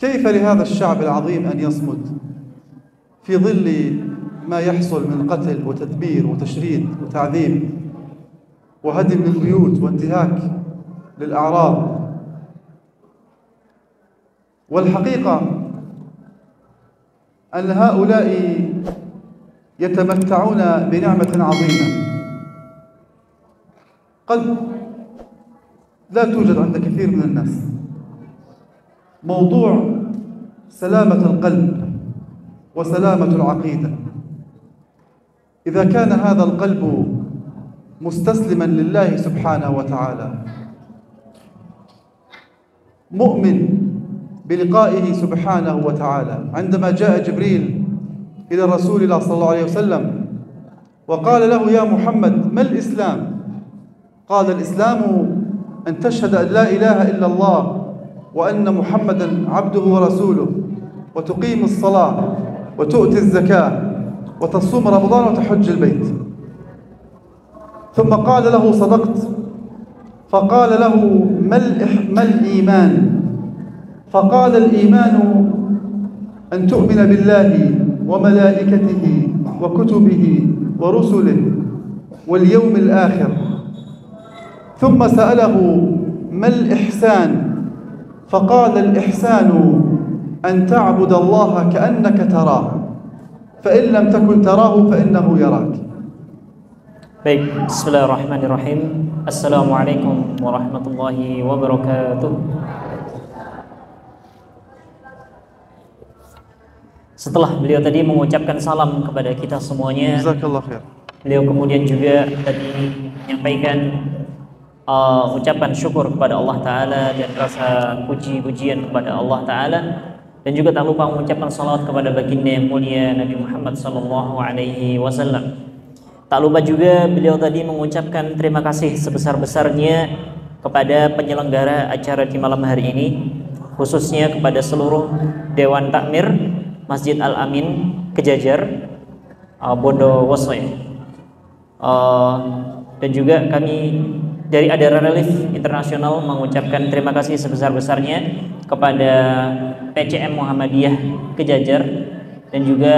كيف لهذا الشعب العظيم أن يصمد في ظل ما يحصل من قتل وتدبير وتشريد وتعذيب وهدم للبيوت وانتهاك للأعراض؟ والحقيقة أن هؤلاء يتمتعون بنعمة عظيمة قد لا توجد عند كثير من الناس، موضوع سلامة القلب وسلامة العقيدة. إذا كان هذا القلب مستسلما لله سبحانه وتعالى، مؤمن بلقائه سبحانه وتعالى، عندما جاء جبريل إلى رسول الله صلى الله عليه وسلم وقال له: يا محمد، ما الإسلام؟ قال: الإسلام أن تشهد أن لا إله إلا الله وأن محمدا عبده ورسوله، وتقيم الصلاة وتؤتي الزكاة وتصوم رمضان وتحج البيت. ثم قال له: صدقت. فقال له: ما الإيمان؟ فقال: الإيمان أن تؤمن بالله وملائكته وكتبه ورسله واليوم الآخر. ثم سأله: ما الإحسان؟ فقال: الإحسان أن تعبد الله كأنك تراه، فإن لم تكن تراه فإنه يراك. Baik, bismillahirrahmanirrahim. Assalamualaikum warahmatullahi wabarakatuh. Setelah beliau tadi mengucapkan salam kepada kita semuanya, Jazakallah khair. Beliau kemudian juga tadi menyampaikan ucapan syukur kepada Allah Ta'ala dan rasa puji-pujian kepada Allah Ta'ala, dan juga tak lupa mengucapkan salawat kepada baginda yang mulia Nabi Muhammad SAW. Tak lupa juga beliau tadi mengucapkan terima kasih sebesar-besarnya kepada penyelenggara acara di malam hari ini, khususnya kepada seluruh Dewan Takmir Masjid Al-Amin Kejajar Bondowoso, dan juga kami dari Adara Relief Internasional mengucapkan terima kasih sebesar-besarnya kepada PCM Muhammadiyah Kejajar dan juga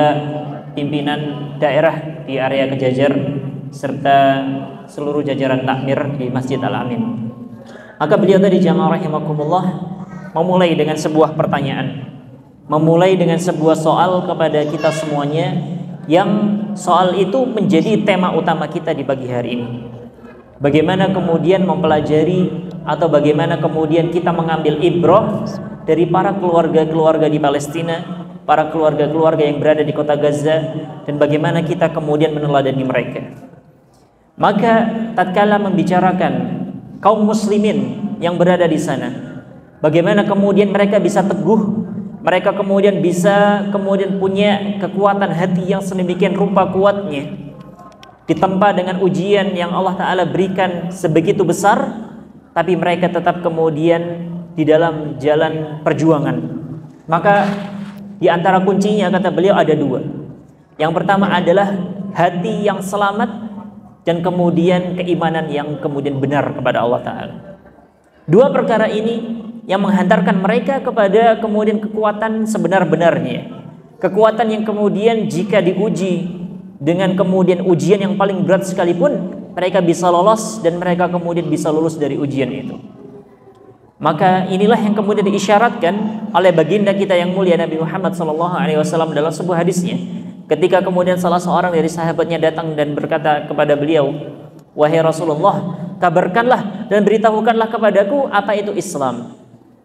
pimpinan daerah di area Kejajar serta seluruh jajaran takmir di Masjid Al-Amin. Maka beliau tadi jamaah rahimakumullah memulai dengan sebuah pertanyaan, memulai dengan sebuah soal kepada kita semuanya, yang soal itu menjadi tema utama kita di pagi hari ini. Bagaimana kemudian mempelajari atau bagaimana kemudian kita mengambil ibrah dari para keluarga-keluarga di Palestina, para keluarga-keluarga yang berada di kota Gaza, dan bagaimana kita kemudian meneladani mereka. Maka tatkala membicarakan kaum muslimin yang berada di sana, bagaimana kemudian mereka bisa teguh, mereka kemudian bisa punya kekuatan hati yang sedemikian rupa kuatnya, ditempa dengan ujian yang Allah Ta'ala berikan sebegitu besar, tapi mereka tetap kemudian di dalam jalan perjuangan. Maka di antara kuncinya, kata beliau, ada dua. Yang pertama adalah hati yang selamat, dan kemudian keimanan yang kemudian benar kepada Allah Ta'ala. Dua perkara ini yang menghantarkan mereka kepada kemudian kekuatan sebenar-benarnya, kekuatan yang kemudian jika diuji dengan kemudian ujian yang paling berat sekalipun, mereka bisa lolos dan mereka kemudian bisa lulus dari ujian itu. Maka inilah yang kemudian diisyaratkan oleh baginda kita yang mulia Nabi Muhammad SAW dalam sebuah hadisnya, ketika kemudian salah seorang dari sahabatnya datang dan berkata kepada beliau, "Wahai Rasulullah, kabarkanlah dan beritahukanlah kepadaku apa itu Islam."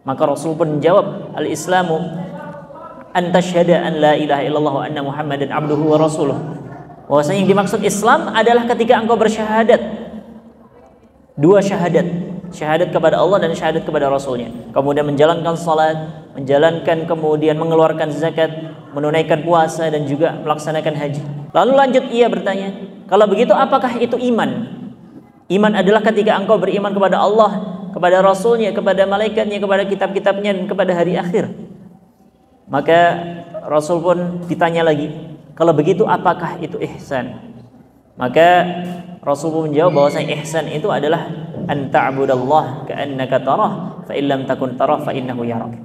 Maka Rasul pun menjawab, "Al-Islamu an tasyhada an la ilaha illallah wa anna Muhammadan abduhu wa rasuluh." Bahwasanya yang dimaksud Islam adalah ketika engkau bersyahadat, dua syahadat, syahadat kepada Allah dan syahadat kepada Rasulnya, kemudian menjalankan salat, menjalankan kemudian mengeluarkan zakat, menunaikan puasa, dan juga melaksanakan haji. Lalu lanjut ia bertanya, kalau begitu apakah itu iman? Iman adalah ketika engkau beriman kepada Allah, kepada Rasulnya, kepada malaikatnya, kepada kitab-kitabnya, dan kepada hari akhir. Maka Rasul pun ditanya lagi, kalau begitu apakah itu ihsan? Maka Rasul pun menjawab bahwasanya ihsan itu adalah an ta'budallah ka'annaka tarah fa in lam takun tarah fa innahu yarak.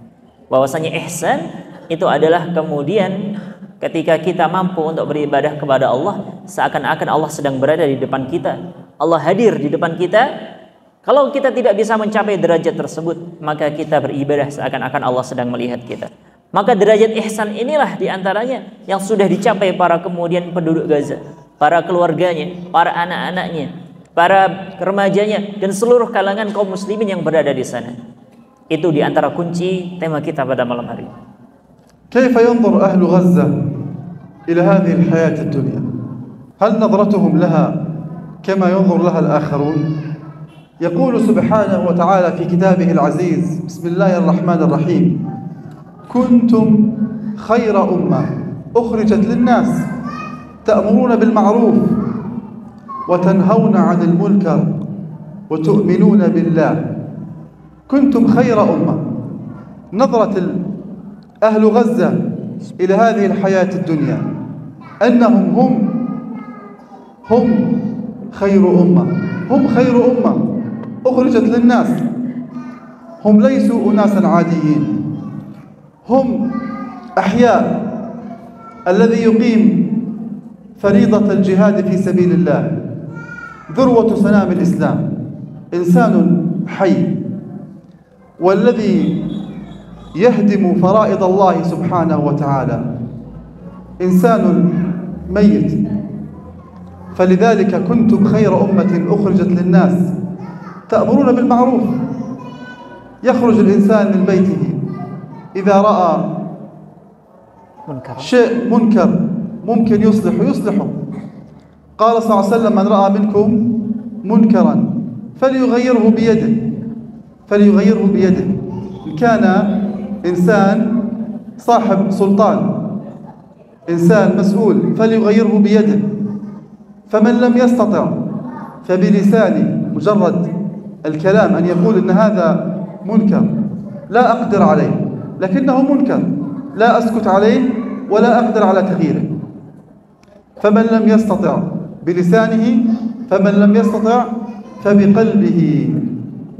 bahwasanya ihsan itu adalah kemudian ketika kita mampu untuk beribadah kepada Allah seakan-akan Allah sedang berada di depan kita, Allah hadir di depan kita. Kalau kita tidak bisa mencapai derajat tersebut, maka kita beribadah seakan-akan Allah sedang melihat kita. Maka derajat ihsan inilah diantaranya yang sudah dicapai para kemudian penduduk Gaza, para keluarganya, para anak-anaknya, para remajanya, dan seluruh kalangan kaum muslimin yang berada di sana. Itu diantara kunci tema kita pada malam hari. كيف ينظر أهل غزة إلى هذه الحياة الدنيا؟ هل نظرتهم لها كما ينظر لها الآخرون؟ يقول سبحانه وتعالى في كتابه العزيز: بسم الله الرحمن الرحيم: كنتم خير أمة أخرجت للناس تأمرون بالمعروف وتنهون عن المنكر وتؤمنون بالله. كنتم خير أمة. نظرة أهل غزة إلى هذه الحياة الدنيا أنهم هم خير أمة، هم خير أمة أخرجت للناس. هم ليسوا أناسا عاديين، هم أحياء. الذي يقيم فريضة الجهاد في سبيل الله ذروة سنام الإسلام إنسان حي، والذي يهدم فرائض الله سبحانه وتعالى إنسان ميت. فلذلك كنتم خير أمة أخرجت للناس تأمرون بالمعروف. يخرج الإنسان من بيته إذا رأى شيء منكر ممكن يصلحه. قال صلى الله عليه وسلم: من رأى منكم منكرا فليغيره بيده. إن كان إنسان صاحب سلطان، إنسان مسؤول، فليغيره بيده. فمن لم يستطع فبلسانه، مجرد الكلام أن يقول إن هذا منكر لا أقدر عليه، لكنه منكر لا أسكت عليه ولا أقدر على تغييره. فمن لم يستطع بلسانه فمن لم يستطع فبقلبه،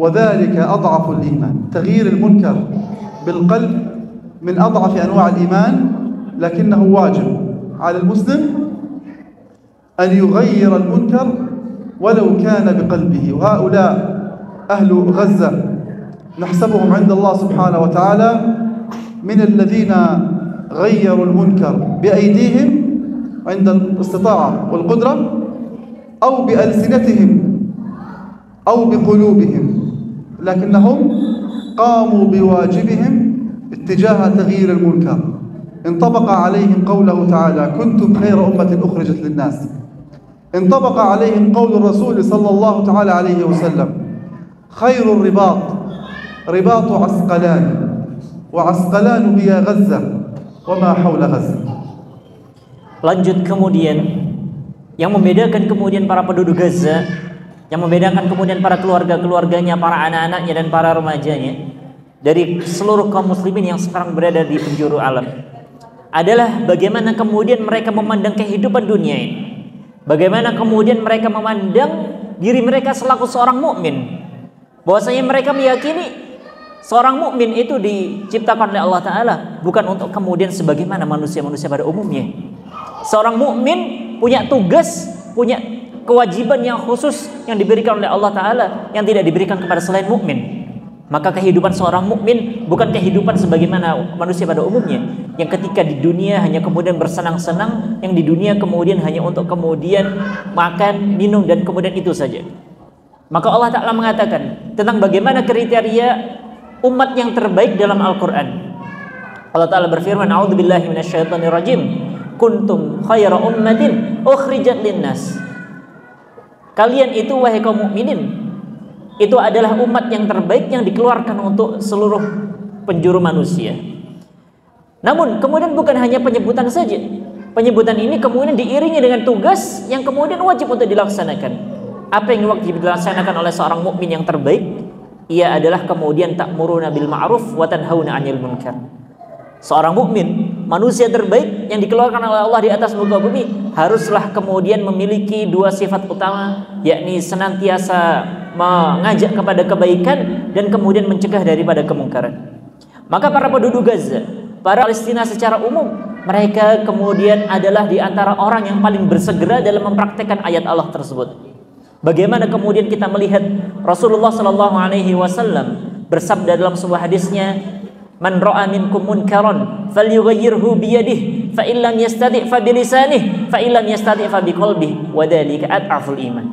وذلك أضعف الإيمان. تغيير المنكر بالقلب من أضعف أنواع الإيمان، لكنه واجب على المسلم أن يغير المنكر ولو كان بقلبه. وهؤلاء أهل غزة نحسبهم عند الله سبحانه وتعالى من الذين غيروا المنكر بأيديهم عند الاستطاعة والقدرة، أو بألسنتهم أو بقلوبهم، لكنهم قاموا بواجبهم اتجاه تغيير المنكر. انطبق عليهم قوله تعالى: كنتم خير أمة أخرجت للناس. انطبق عليهم قول الرسول صلى الله تعالى عليه وسلم: خير الرباط رباط عسقلان، وعسقلان هي غزة وما حول غزة. Lanjut kemudian, yang membedakan kemudian para penduduk Gaza, yang membedakan kemudian para keluarga-keluarganya, para anak-anaknya dan para remajanya dari seluruh kaum muslimin yang sekarang berada di penjuru alam adalah bagaimana kemudian mereka memandang kehidupan dunia ini. Bagaimana kemudian mereka memandang diri mereka selaku seorang mukmin. Bahwasanya mereka meyakini seorang mukmin itu diciptakan oleh Allah Ta'ala bukan untuk kemudian sebagaimana manusia-manusia pada umumnya. Seorang mukmin punya tugas, punya kewajiban yang khusus yang diberikan oleh Allah Ta'ala yang tidak diberikan kepada selain mukmin. Maka kehidupan seorang mukmin bukan kehidupan sebagaimana manusia pada umumnya, yang ketika di dunia hanya kemudian bersenang-senang, yang di dunia kemudian hanya untuk kemudian makan, minum dan kemudian itu saja. Maka Allah Ta'ala mengatakan tentang bagaimana kriteria umat yang terbaik dalam Al-Quran. Allah Ta'ala berfirman: A'udzubillahi minasyaitonirrajim. Kuntum khayra ummatin ukhrijat linnas. Kalian itu wahai kaum mukminin, itu adalah umat yang terbaik yang dikeluarkan untuk seluruh penjuru manusia. Namun kemudian bukan hanya penyebutan saja. Penyebutan ini kemudian diiringi dengan tugas yang kemudian wajib untuk dilaksanakan. Apa yang wajib dilaksanakan oleh seorang mukmin yang terbaik? Ia adalah kemudian ta'muruna bil ma'ruf wa tanhauna 'anil munkar. Seorang mukmin, manusia terbaik yang dikeluarkan oleh Allah di atas muka bumi, haruslah kemudian memiliki dua sifat utama, yakni senantiasa mengajak kepada kebaikan dan kemudian mencegah daripada kemungkaran. Maka para penduduk Gaza, para Palestina secara umum, mereka kemudian adalah di antara orang yang paling bersegera dalam mempraktekkan ayat Allah tersebut. Bagaimana kemudian kita melihat Rasulullah sallallahu alaihi wasallam bersabda dalam sebuah hadisnya, "Man ra'a minkum munkaran falyughayyirhu bi yadihi, fa illam yastati' fa bi lisanihi, fa illam yastati' fa bi qalbihi, wa dzalika ad'aful iman."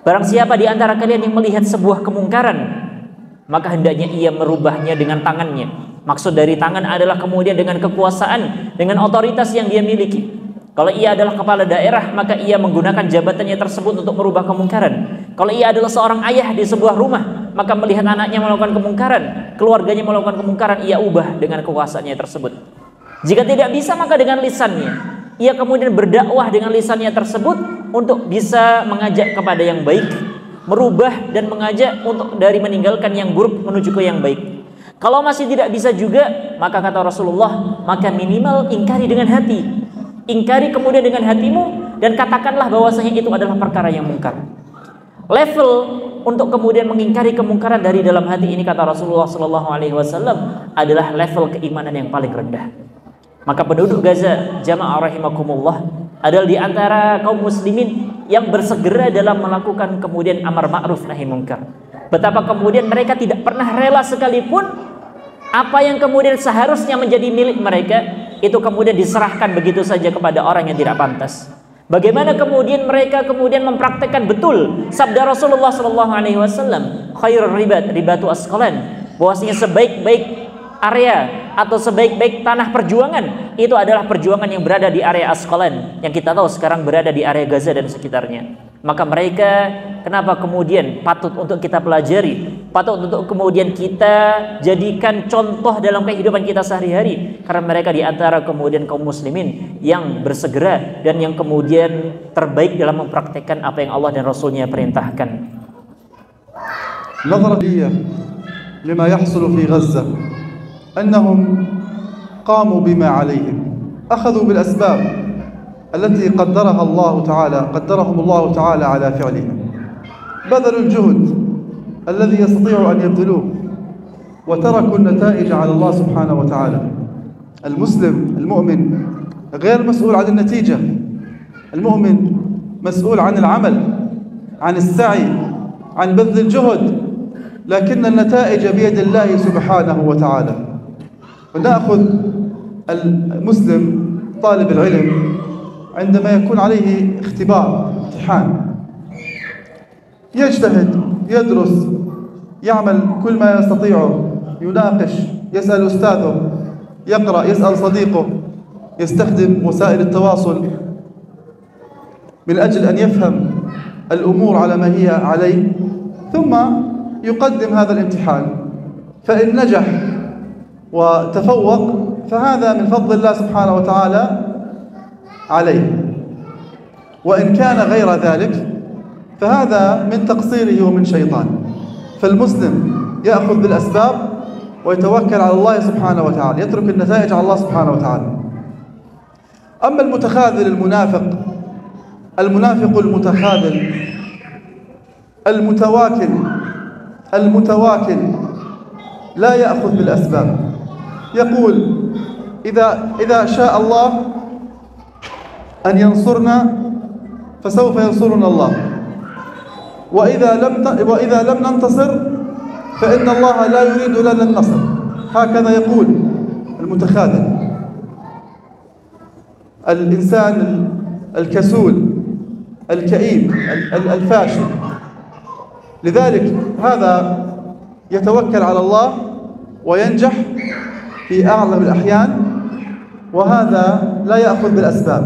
Barang siapa di antara kalian yang melihat sebuah kemungkaran, maka hendaknya ia merubahnya dengan tangannya. Maksud dari tangan adalah kemudian dengan kekuasaan, dengan otoritas yang dia miliki. Kalau ia adalah kepala daerah, maka ia menggunakan jabatannya tersebut untuk merubah kemungkaran. Kalau ia adalah seorang ayah di sebuah rumah, maka melihat anaknya melakukan kemungkaran, keluarganya melakukan kemungkaran, ia ubah dengan kekuasaannya tersebut. Jika tidak bisa, maka dengan lisannya. Ia kemudian berdakwah dengan lisannya tersebut untuk bisa mengajak kepada yang baik, merubah dan mengajak untuk dari meninggalkan yang buruk menuju ke yang baik. Kalau masih tidak bisa juga, maka kata Rasulullah, maka minimal ingkari dengan hati. Ingkari kemudian dengan hatimu dan katakanlah bahwasanya itu adalah perkara yang mungkar. Level untuk kemudian mengingkari kemungkaran dari dalam hati ini, kata Rasulullah SAW, adalah level keimanan yang paling rendah. Maka penduduk Gaza, jamaah rahimakumullah, adalah di antara kaum muslimin yang bersegera dalam melakukan kemudian amar ma'ruf nahi munkar. Betapa kemudian mereka tidak pernah rela sekalipun apa yang kemudian seharusnya menjadi milik mereka itu kemudian diserahkan begitu saja kepada orang yang tidak pantas. Bagaimana kemudian mereka kemudian mempraktekkan betul sabda Rasulullah SAW, khairur ribatu asqalan, bahwasanya sebaik-baik area atau sebaik-baik tanah perjuangan itu adalah perjuangan yang berada di area Asqalan, yang kita tahu sekarang berada di area Gaza dan sekitarnya. Maka mereka kenapa kemudian patut untuk kita pelajari, patut untuk kemudian kita jadikan contoh dalam kehidupan kita sehari-hari, karena mereka di antara kemudian kaum muslimin yang bersegera dan yang kemudian terbaik dalam mempraktekkan apa yang Allah dan Rasulnya perintahkan. نظرة لما يحصل في غزة أنهم قاموا بما عليهم، أخذوا بالأسباب التي قدرهم الله تعالى على فعلها، بذلوا الجهد الذي يستطيعوا أن يبذلوه وتركوا النتائج على الله سبحانه وتعالى. المسلم المؤمن غير مسؤول عن النتيجة، المؤمن مسؤول عن العمل، عن السعي، عن بذل الجهد، لكن النتائج بيد الله سبحانه وتعالى. ونأخذ المسلم طالب العلم عندما يكون عليه اختبار امتحان يجتهد، يدرس، يعمل كل ما يستطيعه، يناقش، يسأل أستاذه، يقرأ، يسأل صديقه، يستخدم وسائل التواصل من أجل أن يفهم الأمور على ما هي عليه، ثم يقدم هذا الامتحان. فإن نجح وتفوق فهذا من فضل الله سبحانه وتعالى عليه، وإن كان غير ذلك فهذا من تقصيره ومن شيطان. فالمسلم يأخذ بالأسباب ويتوكل على الله سبحانه وتعالى، يترك النتائج على الله سبحانه وتعالى. أما المتخاذل المنافق المتخاذل المتواكل لا يأخذ بالأسباب، يقول إذا شاء الله أن ينصرنا فسوف ينصرنا الله، وإذا لم ننتصر فإن الله لا يريد لنا النصر. هكذا يقول المتخاذل، الإنسان الكسول الكئيب الفاشل. لذلك هذا يتوكل على الله وينجح في أغلب الأحيان، وهذا لا يأخذ بالأسباب.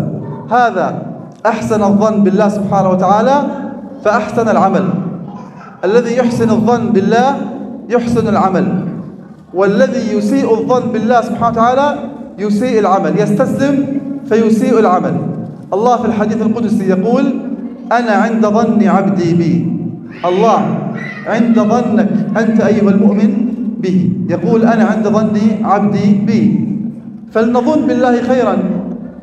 هذا أحسن الظن بالله سبحانه وتعالى فأحسن العمل. الذي يحسن الظن بالله يحسن العمل، والذي يسيء الظن بالله سبحانه وتعالى يسيء العمل، يستسلم فيسيء العمل. الله في الحديث القدسي يقول: أنا عند ظن عبدي بي. الله عند ظنك أنت أيها المؤمن به، يقول أنا عند ظن عبدي بي. فلنظن بالله خيرا،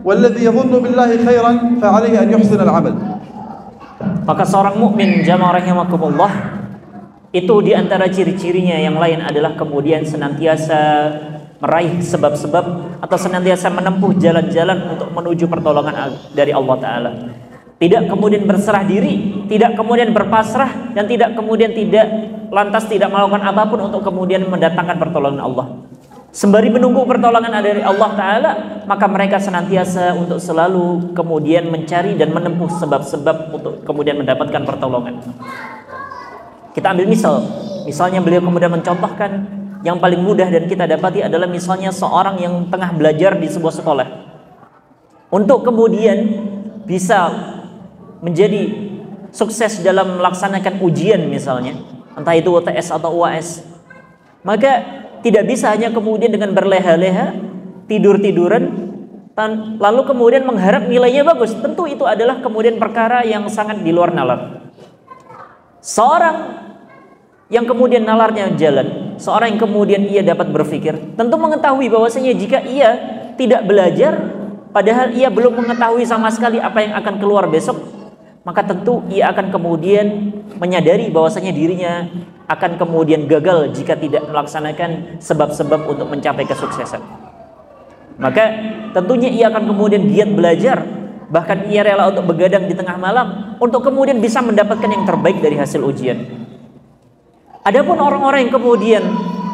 والذي يظن بالله خيرا فعليه أن يحسن العمل. Maka seorang mukmin, jamaah rahimakumullah, Itu diantara ciri-cirinya. Yang lain adalah kemudian senantiasa meraih sebab-sebab atau senantiasa menempuh jalan-jalan untuk menuju pertolongan dari Allah Ta'ala. Tidak kemudian berserah diri, tidak kemudian berpasrah, dan tidak kemudian lantas tidak melakukan apapun untuk kemudian mendatangkan pertolongan Allah. Sembari menunggu pertolongan dari Allah Ta'ala, maka mereka senantiasa untuk selalu kemudian mencari dan menempuh sebab-sebab untuk kemudian mendapatkan pertolongan. Kita ambil misalnya beliau kemudian mencontohkan yang paling mudah dan kita dapati adalah misalnya seorang yang tengah belajar di sebuah sekolah. Untuk kemudian bisa menjadi sukses dalam melaksanakan ujian misalnya, entah itu UTS atau UAS, maka tidak bisa hanya kemudian dengan berleha-leha, tidur-tiduran, lalu kemudian mengharap nilainya bagus. Tentu itu adalah kemudian perkara yang sangat di luar nalar. Seorang yang kemudian nalarnya jalan, seorang yang kemudian ia dapat berpikir, tentu mengetahui bahwasanya jika ia tidak belajar, padahal ia belum mengetahui sama sekali apa yang akan keluar besok, maka tentu ia akan kemudian menyadari bahwasanya dirinya akan kemudian gagal jika tidak melaksanakan sebab-sebab untuk mencapai kesuksesan. Maka tentunya ia akan kemudian giat belajar, bahkan ia rela untuk begadang di tengah malam untuk kemudian bisa mendapatkan yang terbaik dari hasil ujian. Adapun orang-orang yang kemudian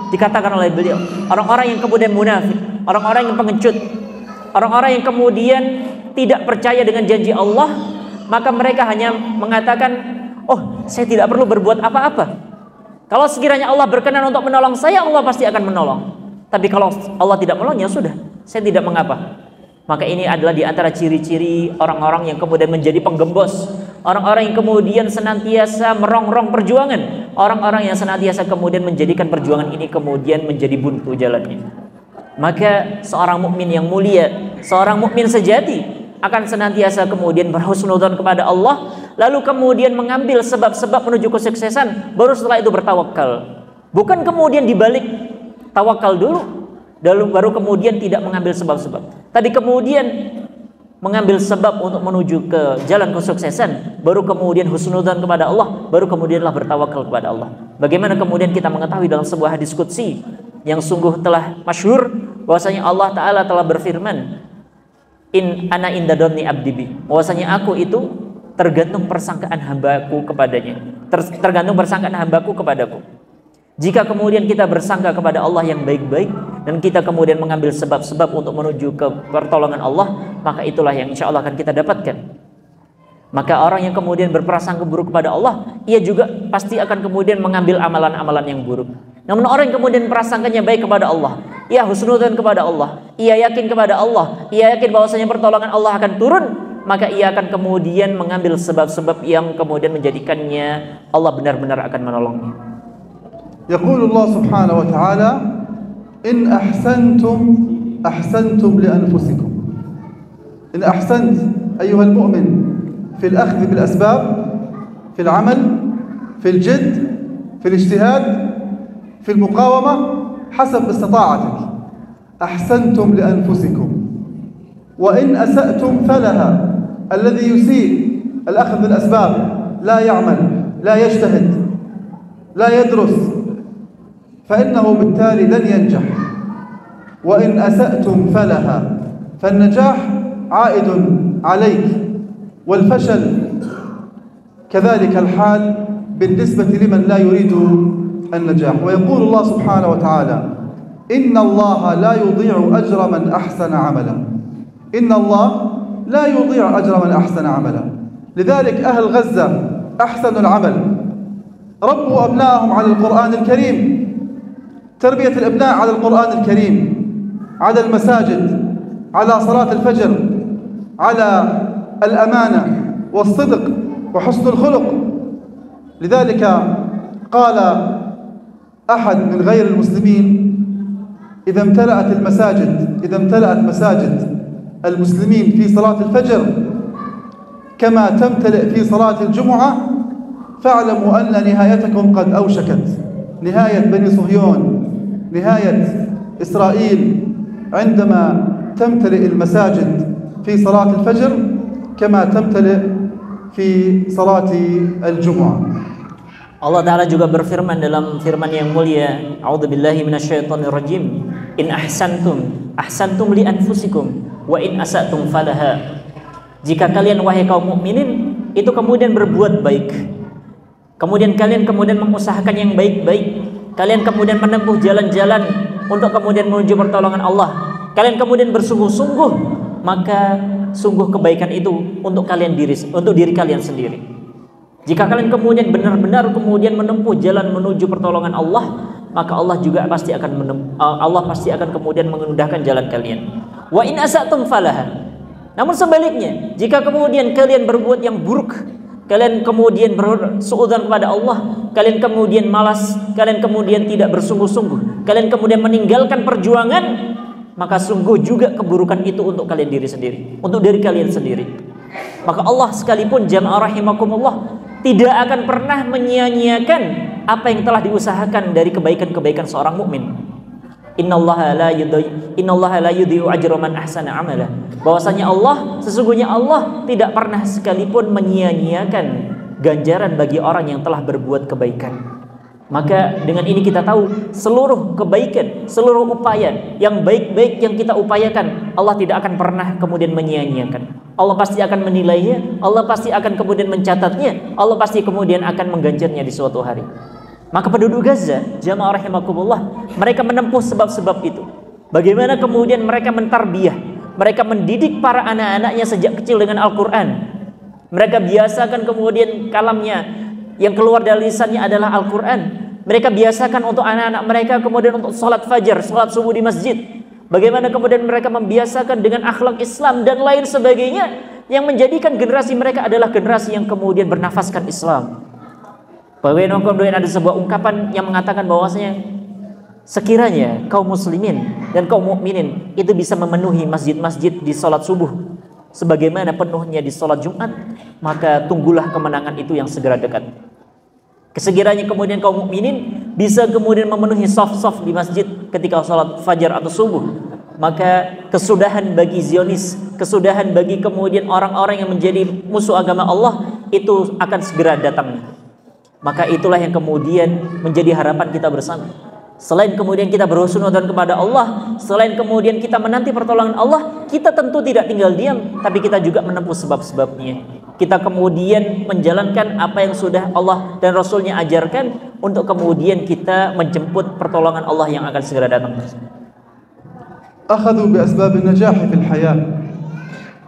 dikatakan oleh beliau, orang-orang yang kemudian munafik, orang-orang yang pengecut, orang-orang yang kemudian tidak percaya dengan janji Allah, maka mereka hanya mengatakan, oh, saya tidak perlu berbuat apa-apa. Kalau sekiranya Allah berkenan untuk menolong saya, Allah pasti akan menolong. Tapi kalau Allah tidak menolong, ya sudah, saya tidak mengapa. Maka ini adalah di antara ciri-ciri orang-orang yang kemudian menjadi penggembos, orang-orang yang kemudian senantiasa merongrong perjuangan, orang-orang yang senantiasa kemudian menjadikan perjuangan ini kemudian menjadi buntu jalannya. Maka seorang mukmin yang mulia, seorang mukmin sejati akan senantiasa kemudian berhusnudzon kepada Allah, lalu kemudian mengambil sebab-sebab menuju kesuksesan, baru setelah itu bertawakal. Bukan kemudian dibalik tawakal dulu, baru kemudian tidak mengambil sebab-sebab. Tadi kemudian mengambil sebab untuk menuju ke jalan kesuksesan, baru kemudian husnudzon kepada Allah, baru kemudianlah bertawakal kepada Allah. Bagaimana kemudian kita mengetahui dalam sebuah hadis qudsi yang sungguh telah masyhur bahwasanya Allah Ta'ala telah berfirman, in ana inda dhanni abdi bi, bahwasanya aku itu tergantung persangkaan hambaku kepadanya, tergantung persangkaan hambaku kepadaku. Jika kemudian kita bersangka kepada Allah yang baik-baik dan kita kemudian mengambil sebab-sebab untuk menuju ke pertolongan Allah, maka itulah yang insya Allah akan kita dapatkan. Maka orang yang kemudian berprasangka buruk kepada Allah, ia juga pasti akan kemudian mengambil amalan-amalan yang buruk. Namun orang yang kemudian prasangkanya baik kepada Allah, ia husnudzon kepada Allah, ia yakin kepada Allah, ia yakin bahwasanya pertolongan Allah akan turun, maka ia akan kemudian mengambil sebab-sebab yang kemudian menjadikannya Allah benar-benar akan menolongnya. يقول الله سبحانه وتعالى إن أحسنتم أحسنتم لأنفسكم. إن أحسنت أيها المؤمن في الأخذ بالأسباب، في العمل، في الجد، في الاجتهاد، في المقاومة حسب استطاعتك، أحسنتم لأنفسكم. وإن أسأتم فلها. الذي يسيء الأخذ بالأسباب لا يعمل، لا يجتهد، لا يدرس، فإنه بالتالي لن ينجح. وإن أسأتم فلها، فالنجاح عائد عليك، والفشل كذلك الحال بالنسبة لمن لا يريد النجاح. ويقول الله سبحانه وتعالى إن الله لا يضيع أجر من أحسن عملا. إن الله لا يضيع أجر من أحسن عملا. لذلك أهل غزة أحسنوا العمل، ربوا أبنائهم على القرآن الكريم، تربية الأبناء على القرآن الكريم، على المساجد، على صلاة الفجر، على الأمانة والصدق وحسن الخلق. لذلك قال أحد من غير المسلمين إذا امتلأت مساجد المسلمين في صلاة الفجر كما تمتلئ في صلاة الجمعة فاعلموا أن نهايتكم قد أوشكت، نهاية بني صهيون، نهاية إسرائيل، عندما تمتلئ المساجد في صلاة الفجر كما تمتلئ في صلاة الجمعة. Allah Ta'ala juga berfirman dalam firman yang mulia, a'udzubillahi minasyaitonirrajim, in ahsantum li anfusikum wa in asatum falaha. Jika kalian wahai kaum mukminin itu kemudian berbuat baik, kemudian kalian mengusahakan yang baik-baik, kalian kemudian menempuh jalan-jalan untuk kemudian menuju pertolongan Allah, kalian kemudian bersungguh-sungguh, maka sungguh kebaikan itu untuk diri kalian sendiri. Jika kalian kemudian benar-benar menempuh jalan menuju pertolongan Allah, maka Allah pasti akan kemudian memudahkan jalan kalian. Wa in asatum falaha. Namun sebaliknya, jika kemudian kalian berbuat yang buruk, kalian kemudian bersuudzon kepada Allah, kalian kemudian malas, kalian kemudian tidak bersungguh-sungguh, kalian kemudian meninggalkan perjuangan, maka sungguh juga keburukan itu untuk kalian untuk diri kalian sendiri. Maka Allah sekalipun jamaah rahimakumullah tidak akan pernah menyia-nyiakan apa yang telah diusahakan dari kebaikan-kebaikan seorang mukmin. Innallaha la yudhi'u ajra man ahsana amala. Bahwasanya sesungguhnya Allah tidak pernah sekalipun menyia-nyiakan ganjaran bagi orang yang telah berbuat kebaikan. Maka dengan ini kita tahu seluruh kebaikan, seluruh upaya yang baik-baik yang kita upayakan, Allah tidak akan pernah kemudian menyia-nyiakan. Allah pasti akan menilainya, Allah pasti akan kemudian mencatatnya, Allah pasti kemudian akan mengganjarnya di suatu hari. Maka penduduk Gaza, jamaah rahimakumullah, mereka menempuh sebab-sebab itu. Bagaimana kemudian mereka mentarbiyah, mereka mendidik para anak-anaknya sejak kecil dengan Al-Quran. Mereka biasakan kemudian kalamnya, yang keluar dari lisannya adalah Al-Quran. Mereka biasakan untuk anak-anak mereka kemudian untuk sholat fajar, sholat subuh di masjid. Bagaimana kemudian mereka membiasakan dengan akhlak Islam dan lain sebagainya, yang menjadikan generasi mereka adalah generasi yang kemudian bernafaskan Islam. Bahwa kemudian ada sebuah ungkapan yang mengatakan bahwasanya sekiranya kaum muslimin dan kaum mukminin itu bisa memenuhi masjid-masjid di sholat subuh sebagaimana penuhnya di sholat Jumat, maka tunggulah kemenangan itu yang segera dekat. Sekiranya kemudian kaum mukminin bisa kemudian memenuhi saf-saf di masjid ketika sholat fajar atau subuh, maka kesudahan bagi Zionis, kesudahan bagi kemudian orang-orang yang menjadi musuh agama Allah itu akan segera datang. Maka itulah yang kemudian menjadi harapan kita bersama. Selain kemudian kita berhusnudzon kepada Allah, selain kemudian kita menanti pertolongan Allah, kita tentu tidak tinggal diam, tapi kita juga menempuh sebab-sebabnya. Kita kemudian menjalankan apa yang sudah Allah dan Rasulnya ajarkan, untuk kemudian kita menjemput pertolongan Allah yang akan segera datang. أخذوا بأسباب النجاح في الحياة،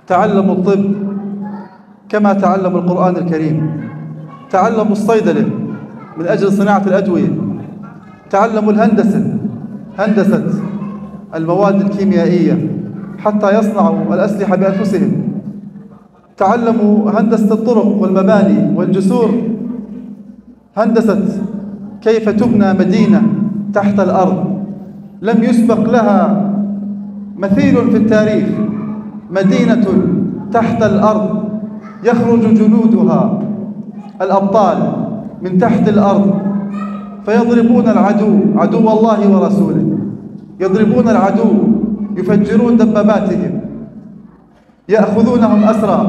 تعلموا الطب كما تعلموا القرآن الكريم، تعلموا الصيدلة من أجل صناعة الأدوية، تعلموا هندسة المواد الكيميائية حتى يصنعوا الأسلحة بأنفسهم، تعلموا هندسة الطرق والمباني والجسور، هندسة كيف تبنى مدينة تحت الأرض لم يسبق لها مثيل في التاريخ، مدينة تحت الأرض يخرج جنودها الأبطال من تحت الأرض فيضربون العدو، عدو الله ورسوله، يضربون العدو، يفجرون دباباتهم، يأخذونهم أسرى،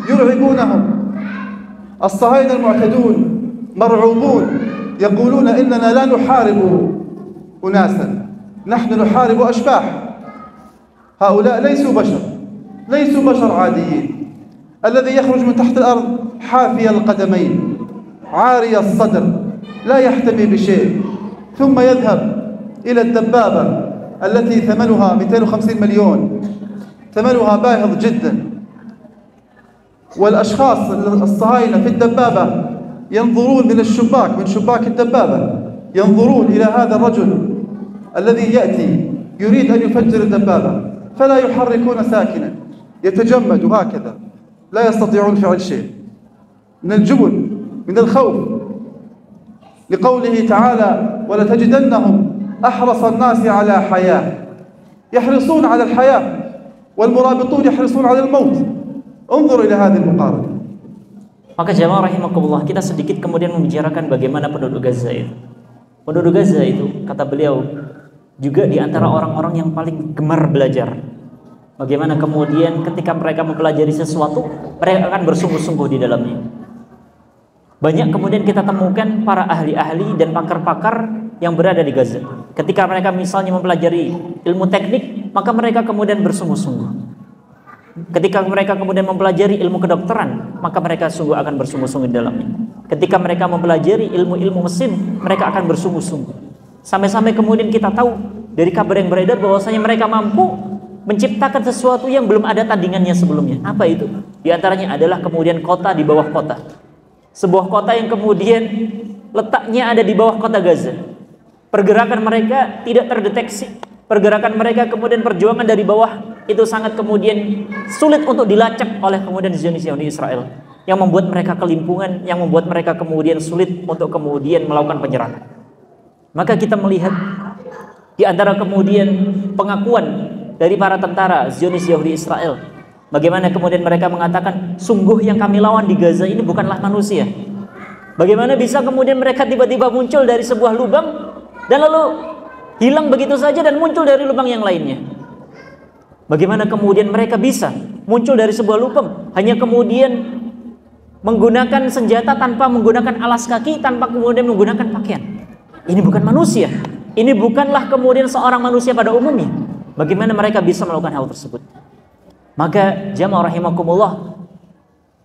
يرعبونهم. الصهاينة المعتدون مرعوبون، يقولون إننا لا نحارب أناسا، نحن نحارب أشباح. هؤلاء ليسوا بشر عاديين. الذي يخرج من تحت الأرض حافي القدمين عاري الصدر لا يحتمي بشيء، ثم يذهب إلى الدبابة التي ثمنها 250 مليون، ثمنها باهظ جدا. والأشخاص الصهاينة في الدبابة ينظرون من شباك الدبابة، ينظرون إلى هذا الرجل الذي يأتي يريد أن يفجر الدبابة، فلا يحركون ساكنا، يتجمد هكذا، لا يستطيعون فعل شيء من الجبن، من الخوف، لقوله تعالى ولتجدنهم أحرص الناس على حياة، يحرصون على الحياة، والمرابطون يحرصون على الموت. انظر إلى هذه المقارنة. Maka jamaah rahimakumullah, kita sedikit kemudian membicarakan bagaimana penduduk Gaza itu. Penduduk Gaza itu, kata beliau, juga di antara orang-orang yang paling gemar belajar. Bagaimana kemudian ketika mereka mempelajari sesuatu, mereka akan bersungguh-sungguh di dalamnya. Banyak kemudian kita temukan para ahli-ahli dan pakar-pakar yang berada di Gaza. Ketika mereka misalnya mempelajari ilmu teknik, maka mereka kemudian bersungguh-sungguh. Ketika mereka kemudian mempelajari ilmu kedokteran, maka mereka sungguh akan bersungguh-sungguh di dalamnya. Ketika mereka mempelajari ilmu-ilmu mesin, mereka akan bersungguh-sungguh. Sampai-sampai kemudian kita tahu dari kabar yang beredar bahwasanya mereka mampu menciptakan sesuatu yang belum ada tandingannya sebelumnya. Apa itu? Di antaranya adalah kemudian kota di bawah kota. Sebuah kota yang kemudian letaknya ada di bawah kota Gaza. Pergerakan mereka tidak terdeteksi. Pergerakan mereka kemudian perjuangan dari bawah itu sangat kemudian sulit untuk dilacak oleh kemudian Zionis Yahudi Israel, yang membuat mereka kelimpungan, yang membuat mereka kemudian sulit untuk kemudian melakukan penyerangan. Maka kita melihat di antara kemudian pengakuan dari para tentara Zionis Yahudi Israel, bagaimana kemudian mereka mengatakan, sungguh yang kami lawan di Gaza ini bukanlah manusia. Bagaimana bisa kemudian mereka tiba-tiba muncul dari sebuah lubang dan lalu hilang begitu saja dan muncul dari lubang yang lainnya? Bagaimana kemudian mereka bisa muncul dari sebuah lubang hanya kemudian menggunakan senjata tanpa menggunakan alas kaki, tanpa kemudian menggunakan pakaian? Ini bukan manusia. Ini bukanlah kemudian seorang manusia pada umumnya. Bagaimana mereka bisa melakukan hal tersebut? Maka jamaah rahimakumullah,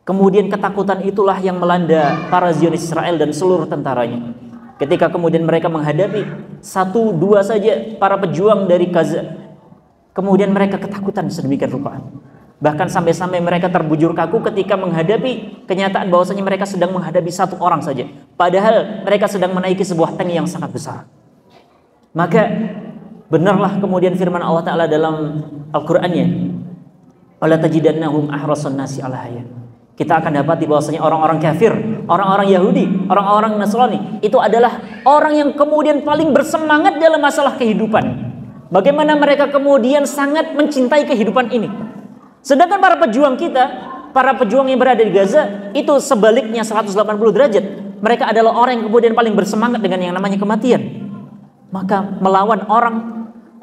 kemudian ketakutan itulah yang melanda para Zionis Israel dan seluruh tentaranya. Ketika kemudian mereka menghadapi satu dua saja para pejuang dari Gaza, kemudian mereka ketakutan sedemikian rupa. Bahkan sampai-sampai mereka terbujur kaku ketika menghadapi kenyataan bahwasanya mereka sedang menghadapi satu orang saja, padahal mereka sedang menaiki sebuah tank yang sangat besar. Maka benarlah kemudian firman Allah Ta'ala dalam Al-Qur'annya, wala tajidannahum ahrasan nasi ala haya. Kita akan dapati bahwasanya orang-orang kafir, orang-orang Yahudi, orang-orang Nasrani itu adalah orang yang kemudian paling bersemangat dalam masalah kehidupan. Bagaimana mereka kemudian sangat mencintai kehidupan ini. Sedangkan para pejuang kita, para pejuang yang berada di Gaza, itu sebaliknya 180 derajat. Mereka adalah orang yang kemudian paling bersemangat dengan yang namanya kematian. Maka melawan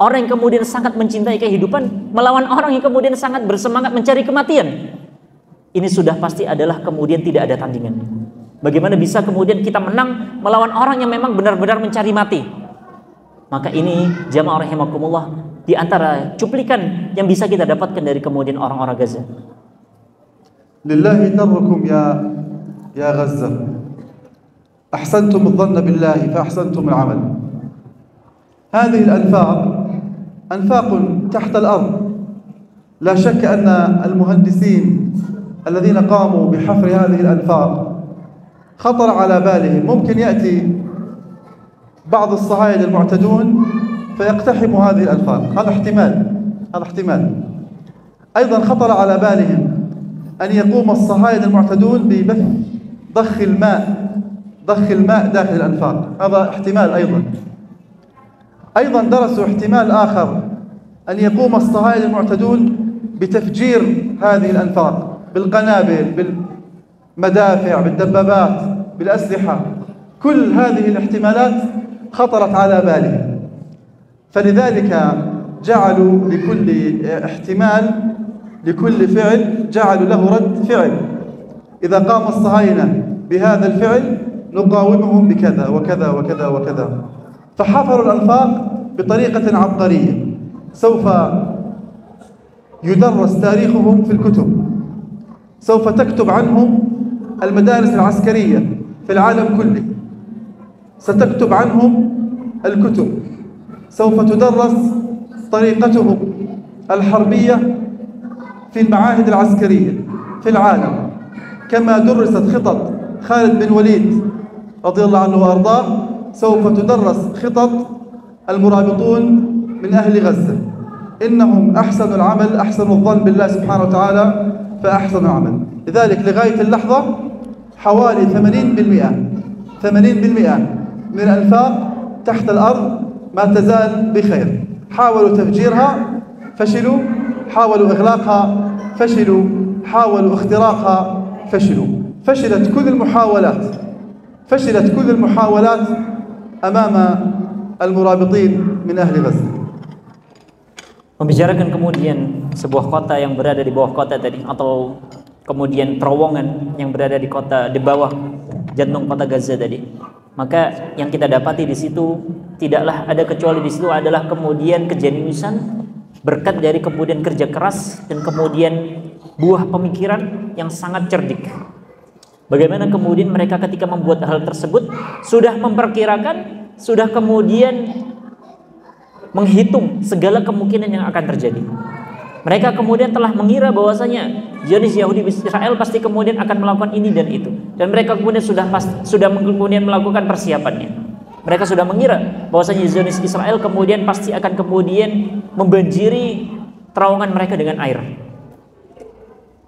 orang yang kemudian sangat mencintai kehidupan, melawan orang yang kemudian sangat bersemangat mencari kematian, ini sudah pasti adalah kemudian tidak ada tandingan. Bagaimana bisa kemudian kita menang melawan orang yang memang benar-benar mencari mati? Maka ini jamaah rahimakumullah, di antara cuplikan yang bisa kita dapatkan dari kemudian orang-orang Gaza. Lillahi tarrukum ya Gaza. Ahsantum adh-dhanna billahi fa ahsantum al-amal. هذه الأنفاق أنفاق تحت الأرض. لا شك أن المهندسين الذين قاموا بحفر هذه الأنفاق خطر على بالهم ممكن يأتي بعض الصهاينة المعتدون فيقتحموا هذه الأنفاق. هذا احتمال. أيضا خطر على بالهم أن يقوم الصهاينة المعتدون ببث ضخ الماء داخل الأنفاق. هذا احتمال أيضا درسوا احتمال آخر أن يقوم الصهاينة المعتدون بتفجير هذه الأنفاق بالقنابل، بالمدافع، بالدبابات، بالأسلحة. كل هذه الاحتمالات خطرت على بالهم، فلذلك جعلوا لكل احتمال، لكل فعل جعلوا له رد فعل. إذا قام الصهاينة بهذا الفعل نقاومهم بكذا وكذا وكذا وكذا. فحفروا الأنفاق بطريقة عبقرية، سوف يدرس تاريخهم في الكتب، سوف تكتب عنهم المدارس العسكرية في العالم كله، ستكتب عنهم الكتب، سوف تدرس طريقتهم الحربية في المعاهد العسكرية في العالم، كما درست خطط خالد بن وليد رضي الله عنه وأرضاه، سوف تدرس خطط المرابطون من أهل غزة. إنهم أحسنوا العمل، أحسنوا الظن بالله سبحانه وتعالى فأحسنوا العمل. لذلك لغاية اللحظة حوالي 80% من الأنفاق تحت الأرض ما تزال بخير. حاولوا تفجيرها فشلوا، حاولوا إغلاقها فشلوا، حاولوا اختراقها فشلوا. فشلت كل المحاولات أمام المرابطين من أهل غزة. Membicarakan kemudian sebuah kota yang berada di bawah kota tadi, atau kemudian terowongan yang berada di kota di bawah jantung kota Gaza tadi. Maka yang kita dapati di situ tidaklah ada kecuali di situ adalah kemudian kejeniusan berkat dari kemudian kerja keras dan kemudian buah pemikiran yang sangat cerdik. Bagaimana kemudian mereka ketika membuat hal tersebut sudah memperkirakan, sudah kemudian menghitung segala kemungkinan yang akan terjadi. Mereka kemudian telah mengira bahwasanya Zionis Yahudi Israel pasti kemudian akan melakukan ini dan itu, dan mereka kemudian sudah kemudian melakukan persiapannya. Mereka sudah mengira bahwasanya Zionis Israel kemudian pasti akan kemudian membanjiri terowongan mereka dengan air.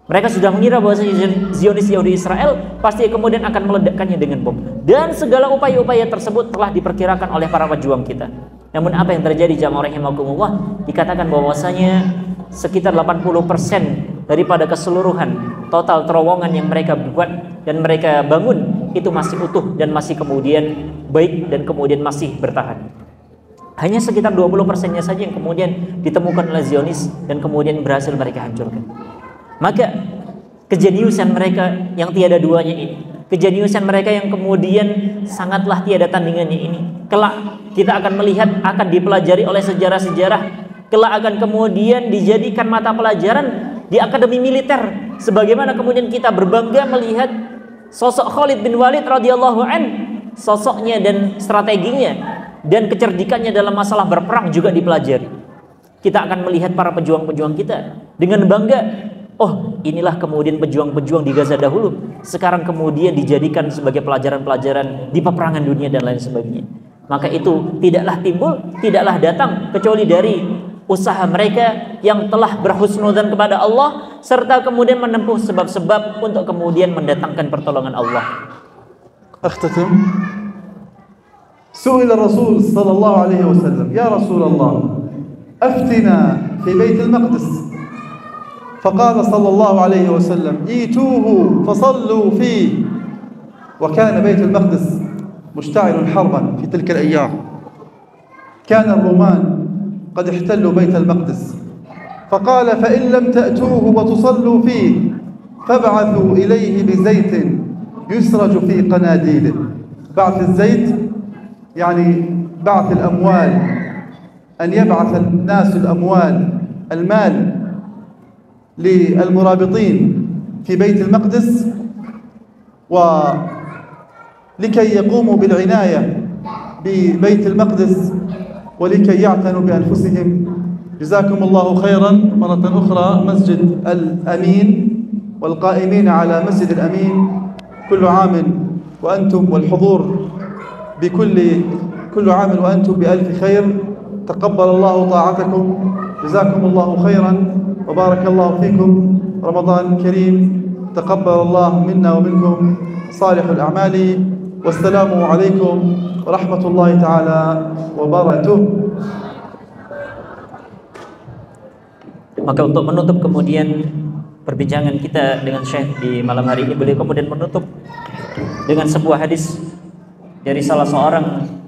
Mereka sudah mengira bahwasanya Zionis Yahudi Israel pasti kemudian akan meledakkannya dengan bom, dan segala upaya-upaya tersebut telah diperkirakan oleh para pejuang kita. Namun apa yang terjadi jamaah rahimakumullah? Dikatakan bahwasanya sekitar 80% daripada keseluruhan total terowongan yang mereka buat dan mereka bangun itu masih utuh dan masih kemudian baik dan kemudian masih bertahan. Hanya sekitar 20%-nya saja yang kemudian ditemukan oleh Zionis dan kemudian berhasil mereka hancurkan. Maka kejeniusan mereka yang tiada duanya ini, kejeniusan mereka yang kemudian sangatlah tiada tandingannya ini, kelak kita akan melihat, akan dipelajari oleh sejarah-sejarah, kelak akan kemudian dijadikan mata pelajaran di akademi militer. Sebagaimana kemudian kita berbangga melihat sosok Khalid bin Walid radhiyallahu an, sosoknya dan strateginya dan kecerdikannya dalam masalah berperang juga dipelajari. Kita akan melihat para pejuang-pejuang kita dengan bangga. Oh, inilah kemudian pejuang-pejuang di Gaza dahulu, sekarang kemudian dijadikan sebagai pelajaran-pelajaran di peperangan dunia dan lain sebagainya. Maka itu tidaklah timbul, tidaklah datang kecuali dari usaha mereka yang telah berhusnudzan kepada Allah serta kemudian menempuh sebab-sebab untuk kemudian mendatangkan pertolongan Allah. أختتم. سئل الرسول صلى الله عليه وسلم: يا رسول الله أفتنا في بيت المقدس. فقال صلى الله عليه وسلم: ايتوه فصلوا فيه. وكان بيت المقدس مشتعل حربا في تلك الأيام. كان الرومان قد احتلوا بيت المقدس، فقال: فإن لم تأتوه وتصلوا فيه فابعثوا إليه بزيت يسرج في قناديله. بعث الزيت يعني بعث الأموال، أن يبعث الناس المال للمرابطين في بيت المقدس ولكي يقوموا بالعناية ببيت المقدس ولكي يعتنوا بأنفسهم. جزاكم الله خيرا مرة أخرى مسجد الأمين والقائمين على مسجد الأمين، كل عام وأنتم والحضور كل عام وأنتم بألف خير. تقبل الله طاعتكم، جزاكم الله خيرا وبارك الله فيكم. رمضان كريم، تقبل الله منا ومنكم صالح الأعمال. والسلام عليكم ورحمة الله تعالى وبركاته. Maka untuk menutup kemudian perbincangan kita dengan Syekh di malam hari ini, beliau kemudian menutup dengan sebuah hadis dari salah seorang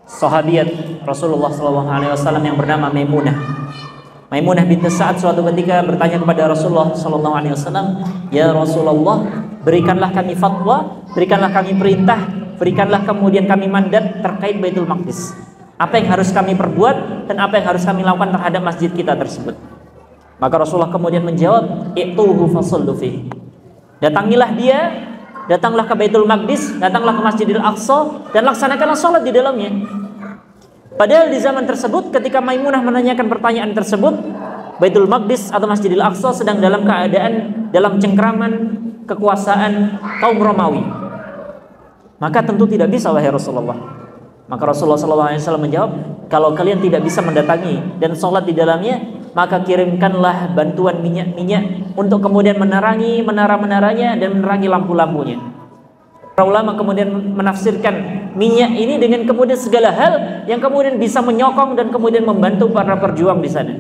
sahabiat Rasulullah SAW yang bernama Maimunah binti Sa'ad suatu ketika bertanya kepada Rasulullah SAW, "Ya Rasulullah, berikanlah kami fatwa, berikanlah kami perintah, berikanlah kemudian kami mandat terkait Baitul Maqdis. Apa yang harus kami perbuat dan apa yang harus kami lakukan terhadap masjid kita tersebut?" Maka Rasulullah kemudian menjawab, "I'tuhu fasallu fihi." Datangilah dia, datanglah ke Baitul Maqdis, datanglah ke Masjidil Aqsa dan laksanakanlah sholat di dalamnya. Padahal di zaman tersebut ketika Maimunah menanyakan pertanyaan tersebut, Baitul Maqdis atau Masjidil Aqsa sedang dalam keadaan dalam cengkraman kekuasaan kaum Romawi. Maka tentu tidak bisa wahai Rasulullah. Maka Rasulullah SAW menjawab, "Kalau kalian tidak bisa mendatangi dan sholat di dalamnya, maka kirimkanlah bantuan minyak-minyak untuk kemudian menerangi menara-menaranya dan menerangi lampu-lampunya." Para ulama kemudian menafsirkan minyak ini dengan kemudian segala hal yang kemudian bisa menyokong dan kemudian membantu para perjuang di sana.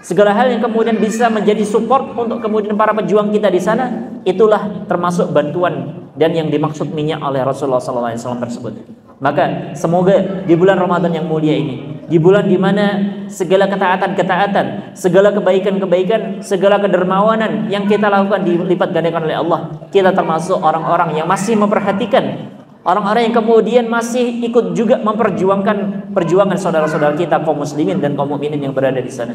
Segala hal yang kemudian bisa menjadi support untuk kemudian para pejuang kita di sana, itulah termasuk bantuan dan yang dimaksud minyak oleh Rasulullah SAW tersebut. Maka semoga di bulan Ramadan yang mulia ini, di bulan di mana segala ketaatan-ketaatan, segala kebaikan-kebaikan, segala kedermawanan yang kita lakukan dilipat gandakan oleh Allah. Kita termasuk orang-orang yang masih memperhatikan, orang-orang yang kemudian masih ikut juga memperjuangkan perjuangan saudara-saudara kita kaum muslimin dan kaum mukminin yang berada di sana.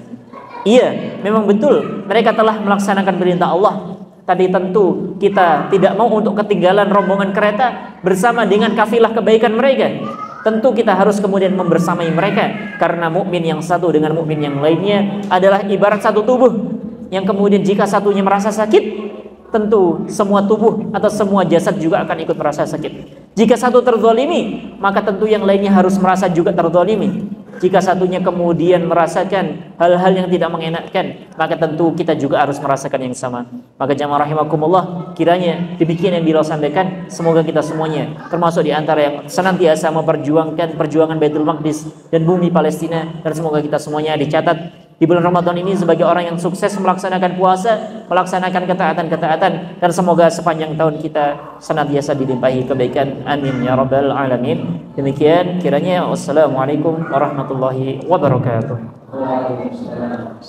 Iya, memang betul mereka telah melaksanakan perintah Allah. Tapi tentu kita tidak mau untuk ketinggalan rombongan kereta bersama dengan kafilah kebaikan mereka. Tentu kita harus kemudian membersamai mereka, karena mukmin yang satu dengan mukmin yang lainnya adalah ibarat satu tubuh, yang kemudian jika satunya merasa sakit, tentu semua tubuh atau semua jasad juga akan ikut merasa sakit. Jika satu terzalimi, maka tentu yang lainnya harus merasa juga terzalimi. Jika satunya kemudian merasakan hal-hal yang tidak mengenakkan, maka tentu kita juga harus merasakan yang sama. Maka jamaah rahimakumullah, kiranya demikian yang beliau sampaikan. Semoga kita semuanya termasuk di antara yang senantiasa memperjuangkan perjuangan Baitul Maqdis dan bumi Palestina, dan semoga kita semuanya dicatat di bulan Ramadan ini sebagai orang yang sukses melaksanakan puasa, melaksanakan ketaatan-ketaatan, dan semoga sepanjang tahun kita senantiasa dilimpahi kebaikan. Amin ya rabbal alamin. Demikian kiranya. Wassalamualaikum warahmatullahi wabarakatuh. Waalaikumsalam.